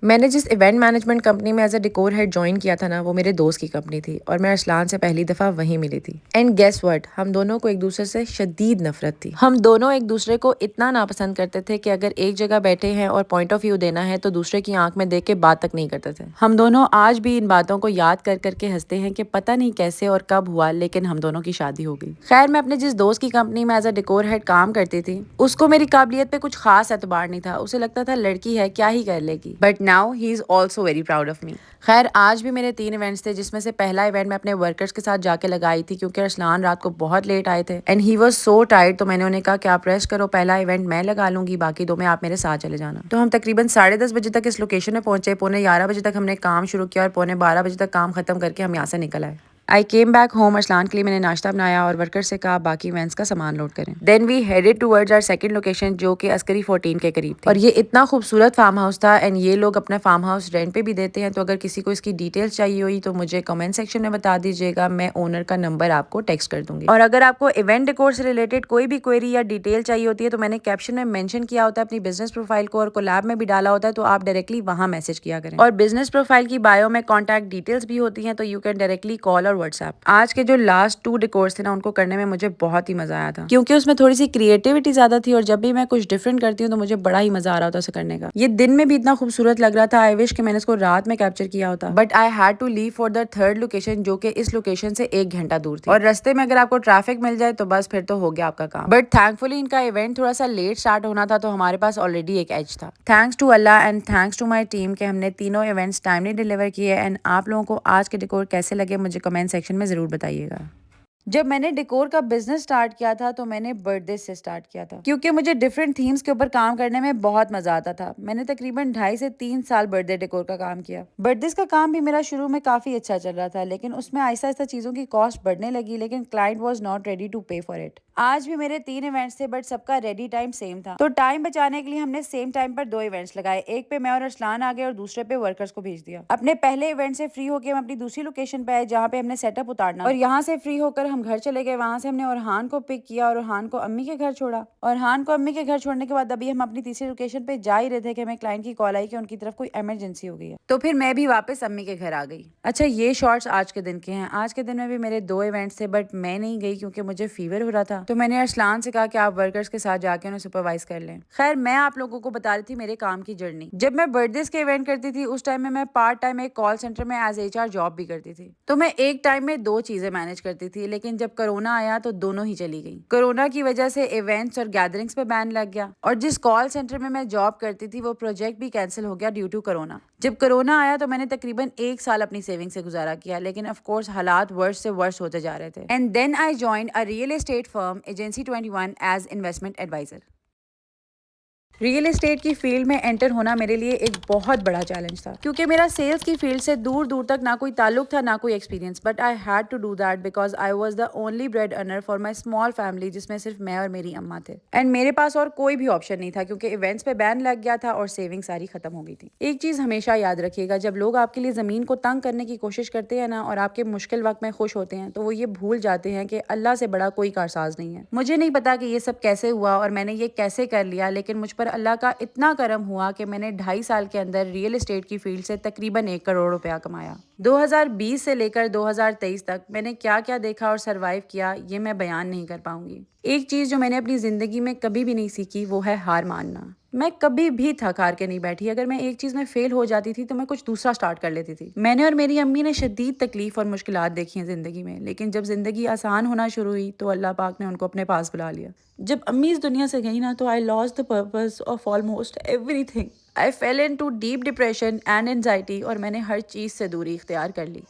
میں نے جس ایونٹ مینجمنٹ کمپنی میں as a decor head join کیا تھا نا، وہ میرے دوست کی کمپنی تھی اور میں ارسلان سے پہلی دفعہ وہیں ملی تھی. اینڈ گیس وٹ، ہم دونوں کو ایک دوسرے سے شدید نفرت تھی. ہم دونوں ایک دوسرے کو اتنا ناپسند کرتے تھے کہ اگر ایک جگہ بیٹھے ہیں اور پوائنٹ آف ویو دینا ہے تو دوسرے کی آنکھ میں دیکھ کے بات تک نہیں کرتے تھے. ہم دونوں آج بھی ان باتوں کو یاد کر کر کے ہنستے ہیں کہ پتہ نہیں کیسے اور کب ہوا، لیکن ہم دونوں کی شادی ہو گئی. خیر، میں اپنے جس دوست کی کمپنی میں ایز اے ڈیکور ہیڈ کام کرتی تھی، اس کو میری قابلیت پہ کچھ خاص اعتبار نہیں تھا. اسے لگتا تھا لڑکی ہے، کیا ہی کر لے گی. But now he is also very proud of me. خیر، آج بھی میرے 3 ایونٹس تھے، جس میں سے پہلا ایونٹ میں اپنے ورکرز کے ساتھ جا کے لگائی تھی کیونکہ ارسلان رات کو بہت لیٹ آئے تھے and he was so tired. تو میں نے انہیں کہا کہ آپ ریسٹ کرو، پہلا ایونٹ میں لگا لوں گی، باقی 2 میں آپ میرے ساتھ چلے جانا. تو ہم تقریباً 10:30 بجے تک اس لوکیشن میں پہنچے. 11:45 بجے تک ہم نے کام شروع کیا اور 12:15 بجے تک کام ختم کر کے ہم یہاں سے نکل آئے. I came back home. Arsalan کے لیے میں نے ناشتہ بنایا اور ورکر سے کہا باقی ایونٹس کا سامان لوڈ کریں. Then we headed towards our second location, جو کہ عسکری 14 کے قریب تھی. اور یہ اتنا خوبصورت فارم ہاؤس تھا اینڈ یہ لوگ اپنا فارم ہاؤس رینٹ پہ بھی دیتے ہیں. تو اگر کسی کو اس کی ڈیٹیلز چاہیے ہوئی تو مجھے کمنٹ سیکشن میں بتا دیجیے گا، میں اونر کا نمبر آپ کو ٹیکسٹ کر دوں گی. اور اگر آپ کو ایونٹ ڈیکور سے ریلیٹڈ کوئی بھی کوئری یا ڈیٹیل چاہیے ہوتی ہے تو میں نے کیپشن میں مینشن کیا ہوتا ہے اپنی بزنس پروفائل کو، اور کولیب میں بھی ڈالا ہوتا ہے، تو آپ ڈائریکٹلی وہاں میسج کیا کریں. اور بزنس پروفائل کی بایو میں کانٹیکٹ ڈیٹیلز بھی ہوتی ہیں، تو یو کین ڈائریکٹلی کال اور واٹس ایپ. آج کے جو لاسٹ 2 ڈیکورز تھے نا، ان کو کرنے میں مجھے بہت ہی مزہ آیا تھا کیونکہ اس میں تھوڑی سی کریٹیوٹی زیادہ تھی، اور جب بھی میں کچھ ڈفرینٹ کرتی ہوں تو مجھے بڑا ہی مزہ آ رہا ہوتا اسے کرنے کا. یہ دن میں بھی اتنا خوبصورت لگ رہا تھا، آئی وش کہ میں نے اس کو رات میں کیپچر کیا ہوتا. But I had to leave for the 3rd location, جو کہ اس لوکیشن سے 1 گھنٹہ دور تھی. اور رستے میں اگر آپ کو ٹریفک مل جائے تو بس پھر تو ہو گیا آپ کا کام. بٹ تھینکفلی ان کا ایونٹ تھوڑا سا لیٹ اسٹارٹ ہونا تھا، تو ہمارے پاس آلریڈی ایک ایج تھا. Thanks to Allah and thanks to my team کہ ہم نے تینوں ایونٹس ٹائملی ڈیلیور کیے. اینڈ آپ لوگوں کو آج کے ڈیکور کیسے لگے مجھے کمنٹ سیکشن میں ضرور بتائیے گا. جب میں نے ڈیکور کا بزنس سٹارٹ کیا تھا تو میں نے برتھ ڈے سے سٹارٹ کیا تھا کیونکہ مجھے ڈفرینٹ تھیمز کے اوپر کام کرنے میں بہت مزہ آتا تھا. میں نے تقریباً 2.5 سے 3 سال برتھ ڈے ڈیکور کا کام کیا. برتھ ڈیز کا کام بھی میرا شروع میں کافی اچھا چل رہا تھا، لیکن اس میں آہستہ آہستہ چیزوں کی کاسٹ بڑھنے لگی، لیکن client was not ready to pay for it. آج بھی میرے 3 ایونٹس تھے بٹ سب کا ریڈی ٹائم سیم تھا، تو ٹائم بچانے کے لیے ہم نے سیم ٹائم پر 2 ایونٹس لگائے. ایک پہ میں اور ارسلان آ گئے اور دوسرے پہ ورکرز کو بھیج دیا. اپنے پہلے ایونٹ سے فری ہو کے ہم اپنی دوسری لوکیشن پہ آئے جہاں پہ ہم نے سیٹ اپ اتارنا، اور یہاں سے فری ہو کر ہم گھر چلے گئے. وہاں سے ہم نے اورحان کو پک کیا اور اورحان کو امی کے گھر چھوڑا. اورحان کو امی کے گھر چھوڑنے کے بعد ابھی ہم اپنی تیسری لوکیشن پہ جا ہی رہے تھے کہ ہمیں کلائنٹ کی کال آئی کہ ان کی طرف کوئی ایمرجنسی ہو گئی ہے. تو پھر میں بھی واپس امی کے گھر آ گئی. اچھا، یہ شارٹس آج کے دن کے ہیں. آج کے دن میں بھی میرے 2 ایونٹس تھے بٹ میں نہیں گئی کیونکہ مجھے فیور ہو رہا تھا. تو میں نے ارسلان سے کہا کہ آپ ورکرز کے ساتھ جا کے انہیں سپروائز کر لیں. خیر، میں آپ لوگوں کو بتا رہی تھی میرے کام کی جرنی. جب میں برتھ ڈیز کے ایونٹ کرتی تھی اس ٹائم میں پارٹ ٹائم ایک کال سینٹر میں ایز HR جاب بھی کرتی تھی. تو میں ایک ٹائم میں 2 چیزیں مینج کرتی تھی، لیکن جب کرونا آیا تو دونوں ہی چلی گئی. کرونا کی وجہ سے ایونٹس اور گیدرنگز پہ بین لگ گیا، اور جس کال سینٹر میں جاب کرتی تھی وہ پروجیکٹ بھی کینسل ہو گیا ڈیو ٹو کرونا. جب کرونا آیا تو میں نے تقریباً 1 سال اپنی سیونگ سے گزارا کیا، لیکن آف کورس حالات ورس سے ورس ہوتے جا رہے تھے. And then I joined a real estate firm agency 21 as investment advisor. Real estate کی فیلڈ میں انٹر ہونا میرے لیے ایک بہت بڑا چیلنج تھا کیونکہ میرا سیلز کی فیلڈ سے دور دور تک نہ کوئی تعلق تھا، نہ کوئی experience. But I had to do that because I was the only bread earner for my small family, جس میں صرف میں اور میری اماں تھے. اینڈ میرے پاس اور کوئی بھی آپشن نہیں تھا کیونکہ ایونٹس پہ بین لگ گیا تھا اور سیونگ ساری ختم ہو گئی تھی. ایک چیز ہمیشہ یاد رکھیے گا، جب لوگ آپ کے لیے زمین کو تنگ کرنے کی کوشش کرتے ہیں نا اور آپ کے مشکل وقت میں خوش ہوتے ہیں، تو وہ یہ بھول جاتے ہیں کہ اللہ سے بڑا کوئی کارساز نہیں ہے. مجھے نہیں پتا کہ یہ سب کیسے ہوا اور میں نے یہ کیسے کر لیا، لیکن مجھ پر اللہ کا اتنا کرم ہوا کہ میں نے 2.5 سال کے اندر ریئل اسٹیٹ کی فیلڈ سے تقریباً 1 کروڑ روپیہ کمایا. 2020 سے لے کر 2023 تک میں نے کیا کیا دیکھا اور سروائیو کیا، یہ میں بیان نہیں کر پاؤں گی. ایک چیز جو میں نے اپنی زندگی میں کبھی بھی نہیں سیکھی وہ ہے ہار ماننا. میں کبھی بھی تھک ہار کے نہیں بیٹھی. اگر میں ایک چیز میں فیل ہو جاتی تھی تو میں کچھ دوسرا سٹارٹ کر لیتی تھی. میں نے اور میری امی نے شدید تکلیف اور مشکلات دیکھی ہیں زندگی میں، لیکن جب زندگی آسان ہونا شروع ہوئی تو اللہ پاک نے ان کو اپنے پاس بلا لیا. جب امی اس دنیا سے گئی نا تو I lost the purpose of almost everything. I fell into deep depression and anxiety اور میں نے ہر چیز سے دوری اختیار کر لی.